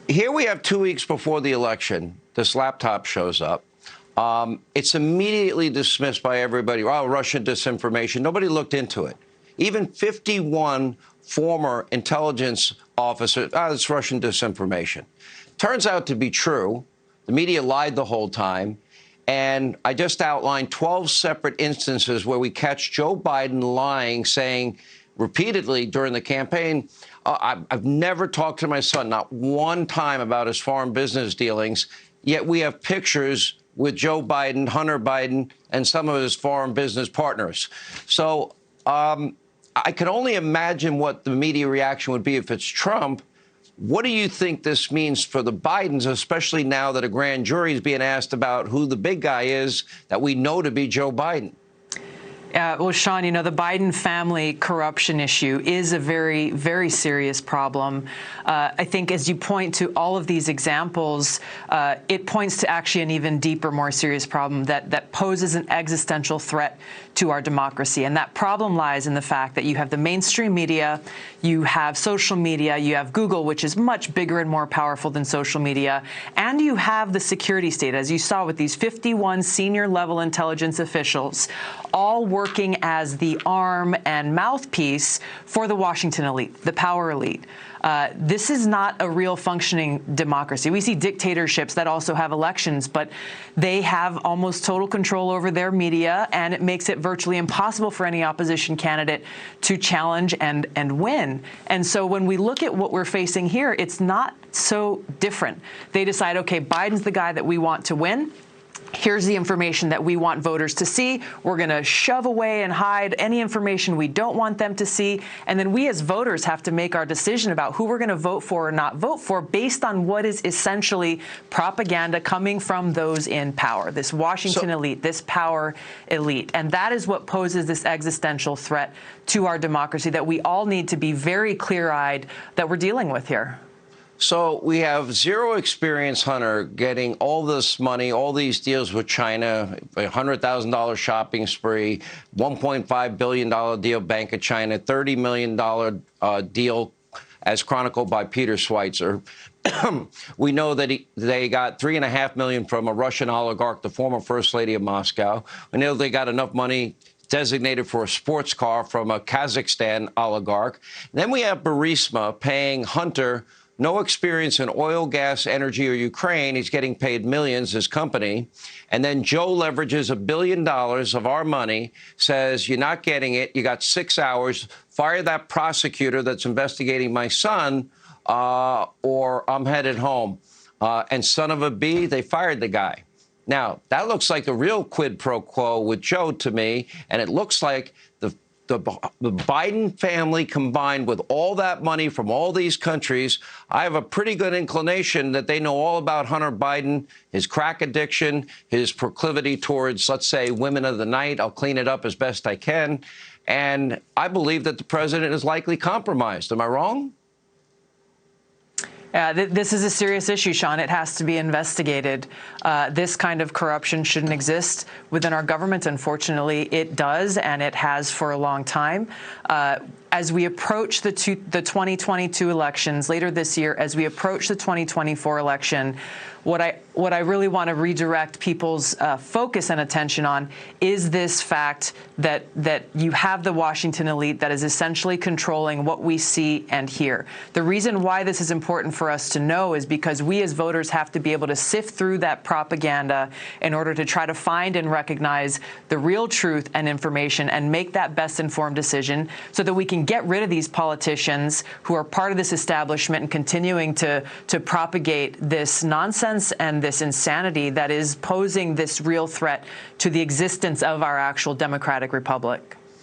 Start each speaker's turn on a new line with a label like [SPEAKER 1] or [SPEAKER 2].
[SPEAKER 1] here we have 2 weeks before the election. This laptop shows up. It's immediately dismissed by everybody. Oh, Russian disinformation. Nobody looked into it. Even 51 former intelligence officers, it's Russian disinformation. Turns out to be true. The media lied the whole time. And I just outlined 12 separate instances where we catch Joe Biden lying, saying repeatedly during the campaign, I've never talked to my son, not one time, about his foreign business dealings. Yet we have pictures with Joe Biden, Hunter Biden, and some of his foreign business partners. So I can only imagine what the media reaction would be if it's Trump. What do you think this means for the Bidens, especially now that a grand jury is being asked about who the big guy is that we know to be Joe Biden?
[SPEAKER 2] Well, Sean, you know, the Biden family corruption issue is a very, very serious problem. I think as you point to all of these examples, it points to actually an even deeper, more serious problem that poses an existential threat to our democracy. And that problem lies in the fact that you have the mainstream media, you have social media, you have Google, which is much bigger and more powerful than social media, and you have the security state, as you saw with these 51 senior level intelligence officials, all working as the arm and mouthpiece for the Washington elite, the power elite. This is not a real functioning democracy. We see dictatorships that also have elections, but they have almost total control over their media, and it makes it virtually impossible for any opposition candidate to challenge and win. And so when we look at what we're facing here, it's not so different. They decide, okay, Biden's the guy that we want to win. Here's the information that we want voters to see. We're going to shove away and hide any information we don't want them to see. And then we as voters have to make our decision about who we're going to vote for or not vote for based on what is essentially propaganda coming from those in power, this Washington elite, this power elite. And that is what poses this existential threat to our democracy that we all need to be very clear-eyed that we're dealing with here.
[SPEAKER 1] So we have zero experience, Hunter, getting all this money, all these deals with China, a $100,000 shopping spree, $1.5 billion deal, Bank of China, $30 million deal, as chronicled by Peter Schweitzer. We know that they got $3.5 million from a Russian oligarch, the former First Lady of Moscow. We know they got enough money designated for a sports car from a Kazakhstan oligarch. Then we have Burisma paying Hunter no experience in oil, gas, energy, or Ukraine. He's getting paid millions, his company. And then Joe leverages $1 billion of our money, says, you're not getting it. You got 6 hours. Fire that prosecutor that's investigating my son, or I'm headed home. And son of a bee, they fired the guy. Now, that looks like the real quid pro quo with Joe to me. And it looks like the Biden family combined with all that money from all these countries, I have a pretty good inclination that they know all about Hunter Biden, his crack addiction, his proclivity towards, let's say, women of the night. I'll clean it up as best I can. And I believe that the president is likely compromised. Am I wrong?
[SPEAKER 2] This is a serious issue, Sean. It has to be investigated. This kind of corruption shouldn't exist within our government. Unfortunately, it does, and it has for a long time. As we approach the 2022 elections later this year, as we approach the 2024 election, what I really want to redirect people's focus and attention on is this fact that you have the Washington elite that is essentially controlling what we see and hear. The reason why this is important for us to know is because we as voters have to be able to sift through that propaganda in order to try to find and recognize the real truth and information and make that best informed decision so that we can get rid of these politicians who are part of this establishment and continuing to propagate this nonsense and this insanity that is posing this real threat to the existence of our actual democratic republic.